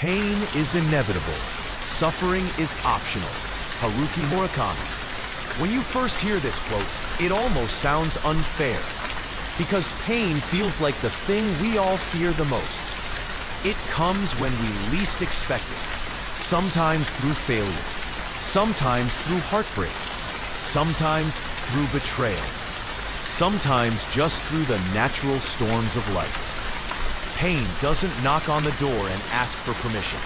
Pain is inevitable. Suffering is optional. Haruki Murakami. When you first hear this quote, it almost sounds unfair, because pain feels like the thing we all fear the most. It comes when we least expect it, sometimes through failure, sometimes through heartbreak, sometimes through betrayal, sometimes just through the natural storms of life. Pain doesn't knock on the door and ask for permission.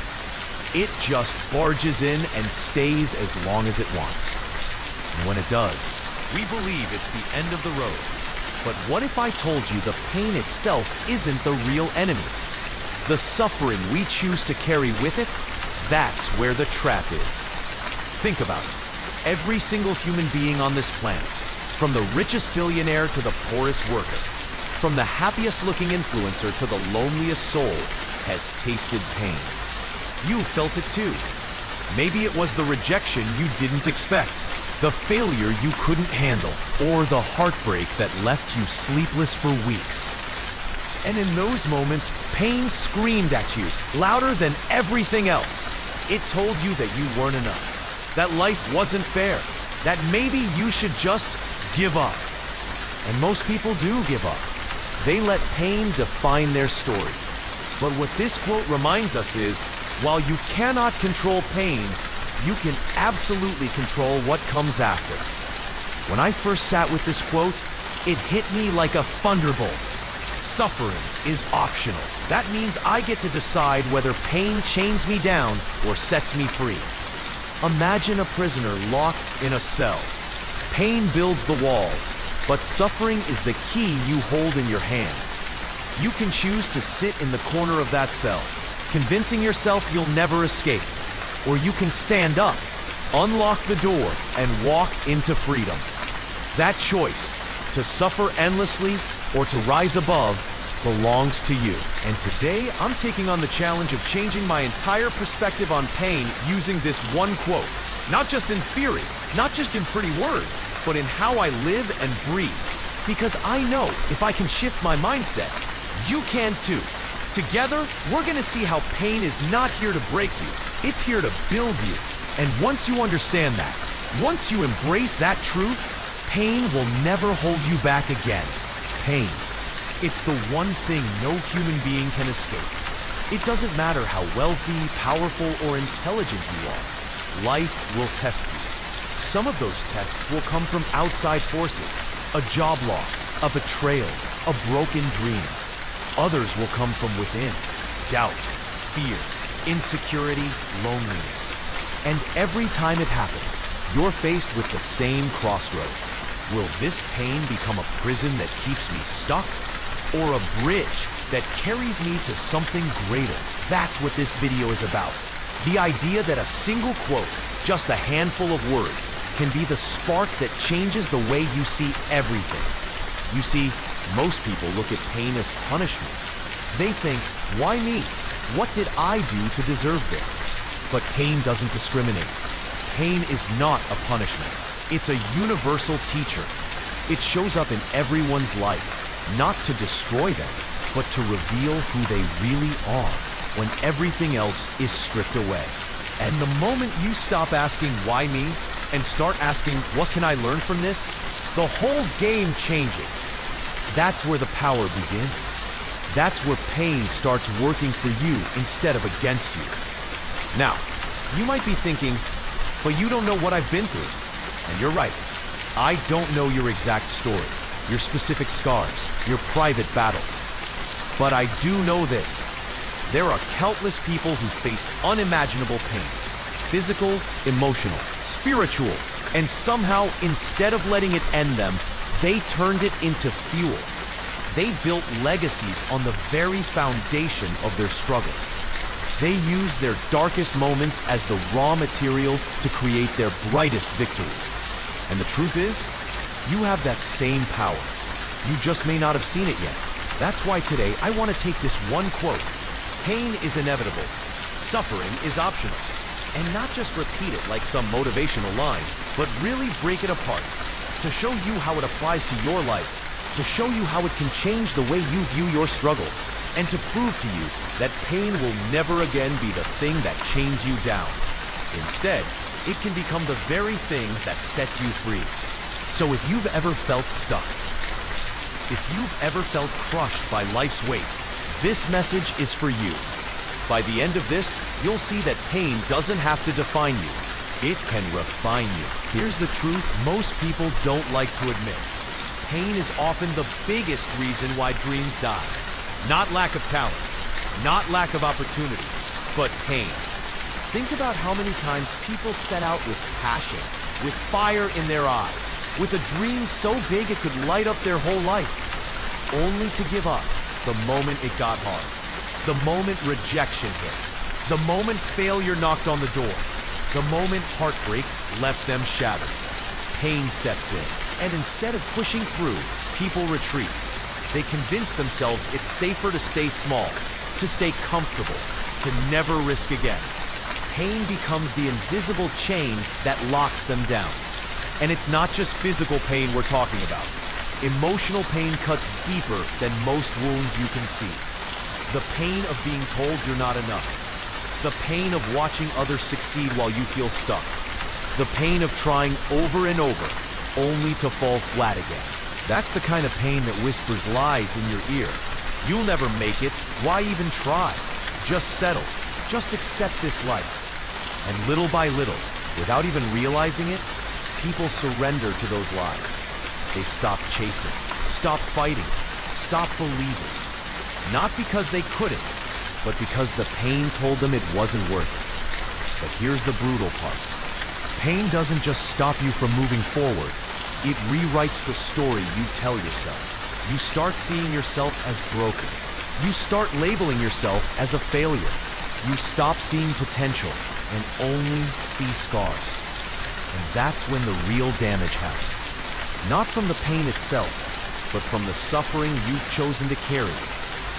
It just barges in and stays as long as it wants. And when it does, we believe it's the end of the road. But what if I told you the pain itself isn't the real enemy? The suffering we choose to carry with it, that's where the trap is. Think about it. Every single human being on this planet, from the richest billionaire to the poorest worker, from the happiest looking influencer to the loneliest soul, has tasted pain. You felt it too. Maybe it was the rejection you didn't expect, the failure you couldn't handle, or the heartbreak that left you sleepless for weeks. And in those moments, pain screamed at you, louder than everything else. It told you that you weren't enough, that life wasn't fair, that maybe you should just give up. And most people do give up. They let pain define their story. But what this quote reminds us is, while you cannot control pain, you can absolutely control what comes after. When I first sat with this quote, it hit me like a thunderbolt. Suffering is optional. That means I get to decide whether pain chains me down or sets me free. Imagine a prisoner locked in a cell. Pain builds the walls, but suffering is the key you hold in your hand. You can choose to sit in the corner of that cell, convincing yourself you'll never escape. Or you can stand up, unlock the door, and walk into freedom. That choice, to suffer endlessly or to rise above, belongs to you. And today, I'm taking on the challenge of changing my entire perspective on pain using this one quote. Not just in theory, not just in pretty words, but in how I live and breathe. Because I know if I can shift my mindset, you can too. Together, we're gonna see how pain is not here to break you, it's here to build you. And once you understand that, once you embrace that truth, pain will never hold you back again. Pain. It's the one thing no human being can escape. It doesn't matter how wealthy, powerful, or intelligent you are. Life will test you. Some of those tests will come from outside forces, a job loss, a betrayal, a broken dream. Others will come from within, doubt, fear, insecurity, loneliness. And every time it happens, you're faced with the same crossroad. Will this pain become a prison that keeps me stuck? Or a bridge that carries me to something greater? That's what this video is about. The idea that a single quote, just a handful of words, can be the spark that changes the way you see everything. You see, most people look at pain as punishment. They think, why me? What did I do to deserve this? But pain doesn't discriminate. Pain is not a punishment. It's a universal teacher. It shows up in everyone's life, not to destroy them, but to reveal who they really are when everything else is stripped away. And the moment you stop asking, why me? And start asking, what can I learn from this? The whole game changes. That's where the power begins. That's where pain starts working for you instead of against you. Now, you might be thinking, but you don't know what I've been through. And you're right. I don't know your exact story, your specific scars, your private battles. But I do know this. There are countless people who faced unimaginable pain, physical, emotional, spiritual, and somehow, instead of letting it end them, they turned it into fuel. They built legacies on the very foundation of their struggles. They used their darkest moments as the raw material to create their brightest victories. And the truth is, you have that same power. You just may not have seen it yet. That's why today I want to take this one quote. Pain is inevitable. Suffering is optional. And not just repeat it like some motivational line, but really break it apart to show you how it applies to your life, to show you how it can change the way you view your struggles, and to prove to you that pain will never again be the thing that chains you down. Instead, it can become the very thing that sets you free. So if you've ever felt stuck, if you've ever felt crushed by life's weight, this message is for you. By the end of this, you'll see that pain doesn't have to define you. It can refine you. Here's the truth most people don't like to admit. Pain is often the biggest reason why dreams die. Not lack of talent, not lack of opportunity, but pain. Think about how many times people set out with passion, with fire in their eyes, with a dream so big it could light up their whole life, only to give up the moment it got hard, the moment rejection hit, the moment failure knocked on the door, the moment heartbreak left them shattered. Pain steps in, and instead of pushing through, people retreat. They convince themselves it's safer to stay small, to stay comfortable, to never risk again. Pain becomes the invisible chain that locks them down. And it's not just physical pain we're talking about. Emotional pain cuts deeper than most wounds you can see. The pain of being told you're not enough. The pain of watching others succeed while you feel stuck. The pain of trying over and over, only to fall flat again. That's the kind of pain that whispers lies in your ear. You'll never make it. Why even try? Just settle. Just accept this life. And little by little, without even realizing it, people surrender to those lies. They stop chasing, stop fighting, stop believing. Not because they couldn't, but because the pain told them it wasn't worth it. But here's the brutal part. Pain doesn't just stop you from moving forward. It rewrites the story you tell yourself. You start seeing yourself as broken. You start labeling yourself as a failure. You stop seeing potential and only see scars. And that's when the real damage happens. Not from the pain itself, but from the suffering you've chosen to carry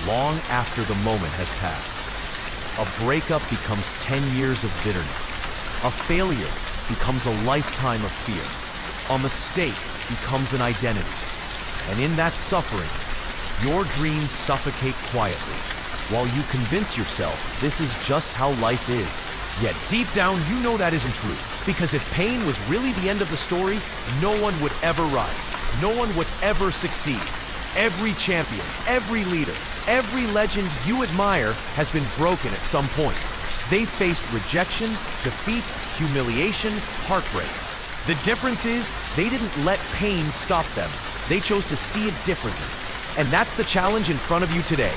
long after the moment has passed. A breakup becomes 10 years of bitterness. A failure becomes a lifetime of fear. A mistake becomes an identity. And in that suffering, your dreams suffocate quietly, while you convince yourself this is just how life is. Yet deep down, you know that isn't true. Because if pain was really the end of the story, no one would ever rise. No one would ever succeed. Every champion, every leader, every legend you admire has been broken at some point. They faced rejection, defeat, humiliation, heartbreak. The difference is, they didn't let pain stop them. They chose to see it differently. And that's the challenge in front of you today.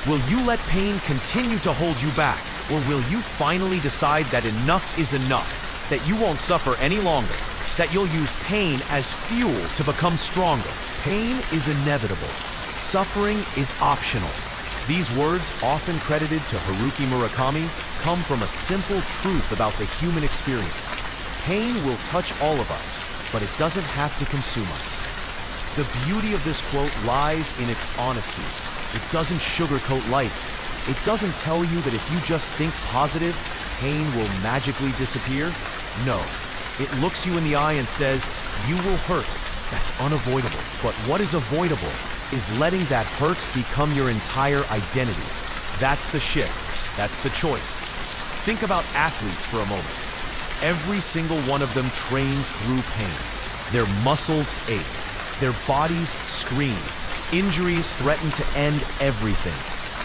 Will you let pain continue to hold you back? Or will you finally decide that enough is enough? That you won't suffer any longer? That you'll use pain as fuel to become stronger? Pain is inevitable. Suffering is optional. These words, often credited to Haruki Murakami, come from a simple truth about the human experience. Pain will touch all of us, but it doesn't have to consume us. The beauty of this quote lies in its honesty. It doesn't sugarcoat life. It doesn't tell you that if you just think positive, pain will magically disappear. No, it looks you in the eye and says, you will hurt. That's unavoidable. But what is avoidable is letting that hurt become your entire identity. That's the shift. That's the choice. Think about athletes for a moment. Every single one of them trains through pain. Their muscles ache. Their bodies scream. Injuries threaten to end everything.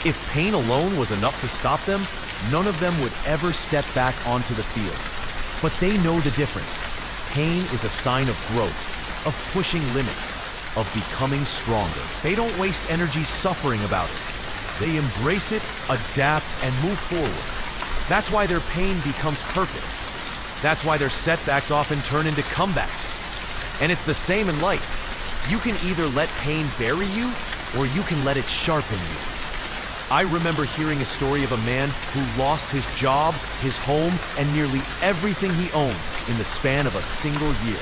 If pain alone was enough to stop them, none of them would ever step back onto the field. But they know the difference. Pain is a sign of growth, of pushing limits, of becoming stronger. They don't waste energy suffering about it. They embrace it, adapt, and move forward. That's why their pain becomes purpose. That's why their setbacks often turn into comebacks. And it's the same in life. You can either let pain bury you, or you can let it sharpen you. I remember hearing a story of a man who lost his job, his home, and nearly everything he owned in the span of a single year.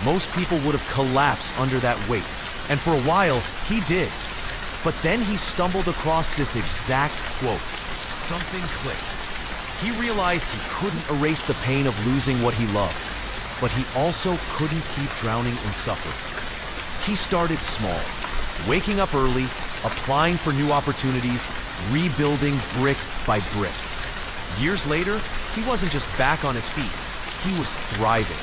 Most people would have collapsed under that weight, and for a while, he did. But then he stumbled across this exact quote. Something clicked. He realized he couldn't erase the pain of losing what he loved, but he also couldn't keep drowning in suffering. He started small, waking up early, applying for new opportunities, rebuilding brick by brick. Years later, he wasn't just back on his feet. He was thriving,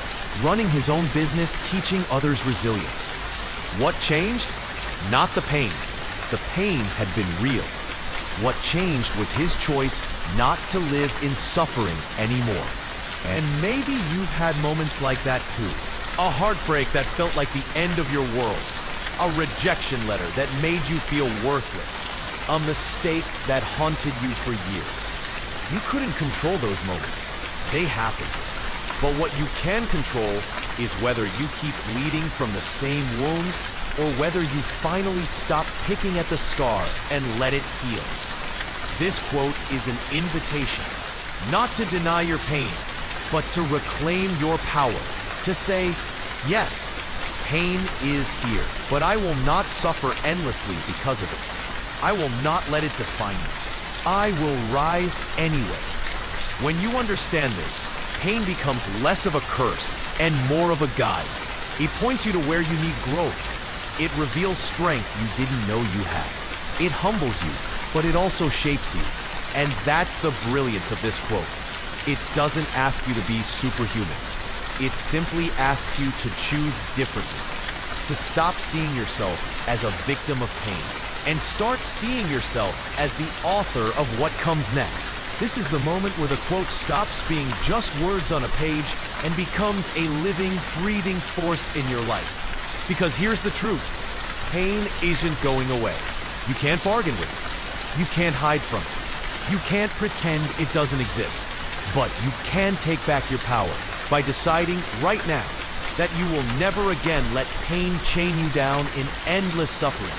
running his own business, teaching others resilience. What changed? Not the pain. The pain had been real. What changed was his choice not to live in suffering anymore. And maybe you've had moments like that too. A heartbreak that felt like the end of your world. A rejection letter that made you feel worthless. A mistake that haunted you for years. You couldn't control those moments. They happened. But what you can control is whether you keep bleeding from the same wound or whether you finally stop picking at the scar and let it heal. This quote is an invitation, not to deny your pain, but to reclaim your power, to say, yes, pain is here, but I will not suffer endlessly because of it. I will not let it define me. I will rise anyway. When you understand this, pain becomes less of a curse and more of a guide. It points you to where you need growth. It reveals strength you didn't know you had. It humbles you, but it also shapes you. And that's the brilliance of this quote. It doesn't ask you to be superhuman. It simply asks you to choose differently, to stop seeing yourself as a victim of pain, and start seeing yourself as the author of what comes next. This is the moment where the quote stops being just words on a page and becomes a living, breathing force in your life. Because here's the truth. Pain isn't going away. You can't bargain with it. You can't hide from it. You can't pretend it doesn't exist. But you can take back your power by deciding right now that you will never again let pain chain you down in endless suffering.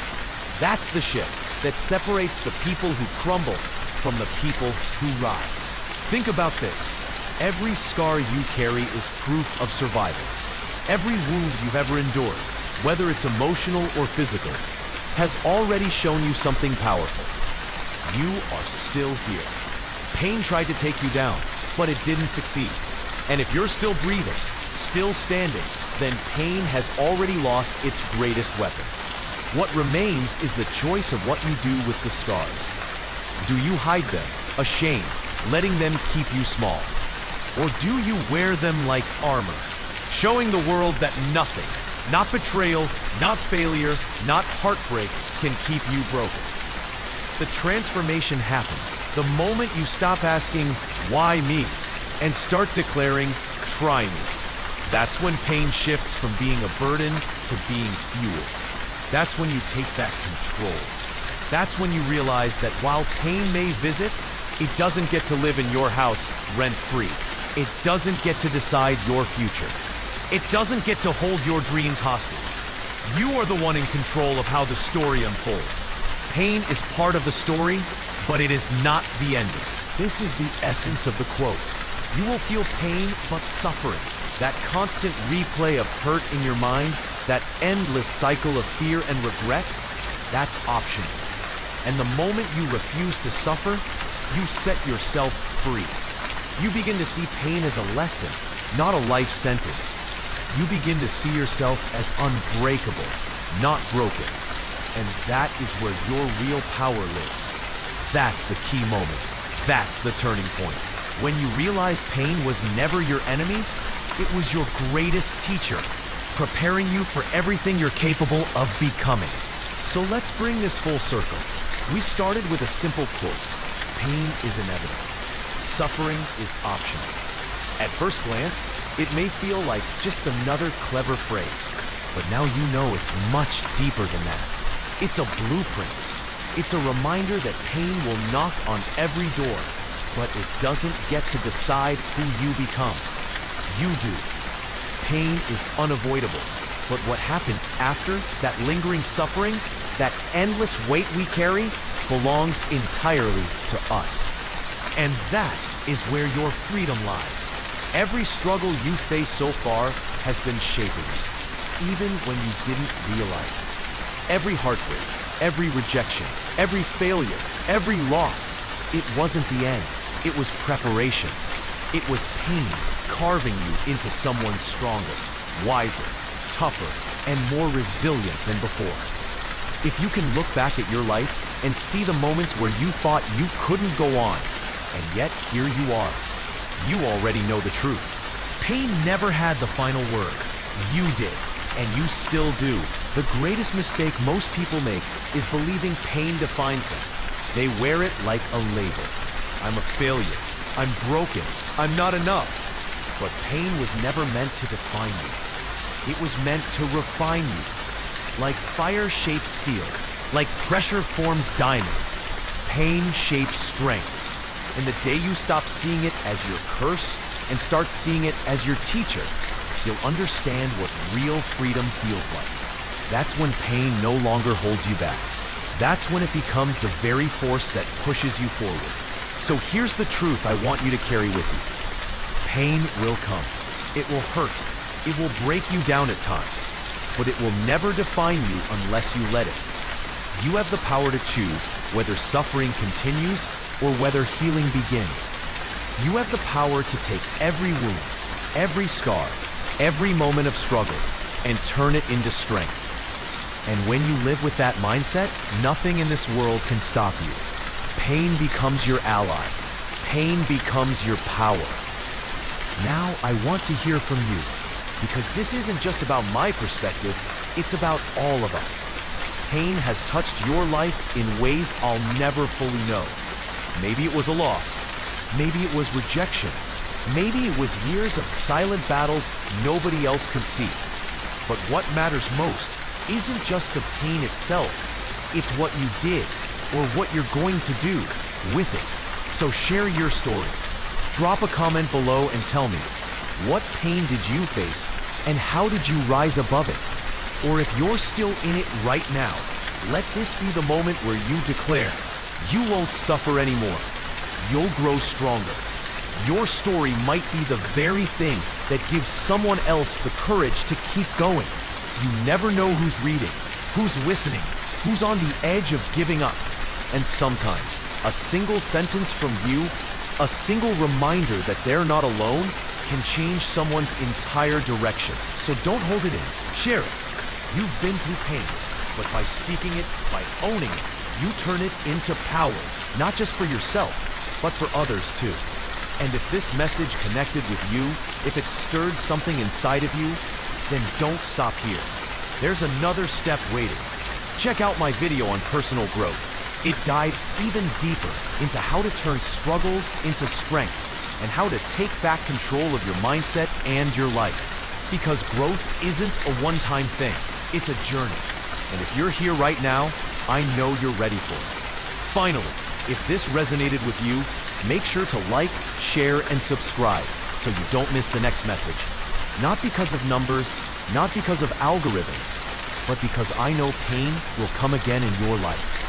That's the shift that separates the people who crumble from the people who rise. Think about this. Every scar you carry is proof of survival. Every wound you've ever endured, whether it's emotional or physical, has already shown you something powerful. You are still here. Pain tried to take you down, but it didn't succeed. And if you're still breathing, still standing, then pain has already lost its greatest weapon. What remains is the choice of what you do with the scars. Do you hide them, ashamed, letting them keep you small? Or do you wear them like armor, showing the world that nothing, not betrayal, not failure, not heartbreak, can keep you broken? The transformation happens the moment you stop asking, why me? And start declaring, try me. That's when pain shifts from being a burden to being fuel. That's when you take back control. That's when you realize that while pain may visit, it doesn't get to live in your house rent-free. It doesn't get to decide your future. It doesn't get to hold your dreams hostage. You are the one in control of how the story unfolds. Pain is part of the story, but it is not the ending. This is the essence of the quote. You will feel pain, but suffering. That constant replay of hurt in your mind, that endless cycle of fear and regret, that's optional. And the moment you refuse to suffer, you set yourself free. You begin to see pain as a lesson, not a life sentence. You begin to see yourself as unbreakable, not broken. And that is where your real power lives. That's the key moment. That's the turning point. When you realize pain was never your enemy, it was your greatest teacher, preparing you for everything you're capable of becoming. So let's bring this full circle. We started with a simple quote. Pain is inevitable. Suffering is optional. At first glance, it may feel like just another clever phrase, but now you know it's much deeper than that. It's a blueprint. It's a reminder that pain will knock on every door, but it doesn't get to decide who you become. You do. Pain is unavoidable, but what happens after that lingering suffering, that endless weight we carry, belongs entirely to us. And that is where your freedom lies. Every struggle you face so far has been shaping you, even when you didn't realize it. Every heartbreak, every rejection, every failure, every loss, it wasn't the end. It was preparation. It was pain carving you into someone stronger, wiser, tougher, and more resilient than before. If you can look back at your life and see the moments where you thought you couldn't go on, and yet here you are, you already know the truth. Pain never had the final word. You did, and you still do. The greatest mistake most people make is believing pain defines them. They wear it like a label. I'm a failure. I'm broken. I'm not enough. But pain was never meant to define you. It was meant to refine you. Like fire shapes steel, like pressure forms diamonds, pain shapes strength. And the day you stop seeing it as your curse and start seeing it as your teacher, you'll understand what real freedom feels like. That's when pain no longer holds you back. That's when it becomes the very force that pushes you forward. So here's the truth I want you to carry with you. Pain will come. It will hurt. It will break you down at times. But it will never define you unless you let it. You have the power to choose whether suffering continues or whether healing begins. You have the power to take every wound, every scar, every moment of struggle, and turn it into strength. And when you live with that mindset, nothing in this world can stop you. Pain becomes your ally. Pain becomes your power. Now I want to hear from you, because this isn't just about my perspective, it's about all of us. Pain has touched your life in ways I'll never fully know. Maybe it was a loss. Maybe it was rejection. Maybe it was years of silent battles nobody else could see. But what matters most isn't just the pain itself, it's what you did or what you're going to do with it. So share your story. Drop a comment below and tell me, what pain did you face and how did you rise above it? Or if you're still in it right now, let this be the moment where you declare, you won't suffer anymore. You'll grow stronger. Your story might be the very thing that gives someone else the courage to keep going. You never know who's reading, who's listening, who's on the edge of giving up. And sometimes, a single sentence from you, a single reminder that they're not alone, can change someone's entire direction. So don't hold it in. Share it. You've been through pain, but by speaking it, by owning it, you turn it into power, not just for yourself, but for others too. And if this message connected with you, if it stirred something inside of you, then don't stop here. There's another step waiting. Check out my video on personal growth. It dives even deeper into how to turn struggles into strength and how to take back control of your mindset and your life. Because growth isn't a one-time thing, it's a journey. And if you're here right now, I know you're ready for it. Finally, if this resonated with you, make sure to like, share, and subscribe so you don't miss the next message. Not because of numbers, not because of algorithms, but because I know pain will come again in your life.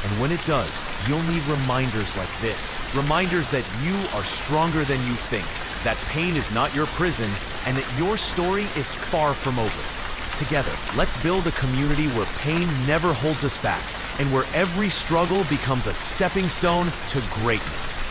And when it does, you'll need reminders like this. Reminders that you are stronger than you think, that pain is not your prison, and that your story is far from over. Together, let's build a community where pain never holds us back, and where every struggle becomes a stepping stone to greatness.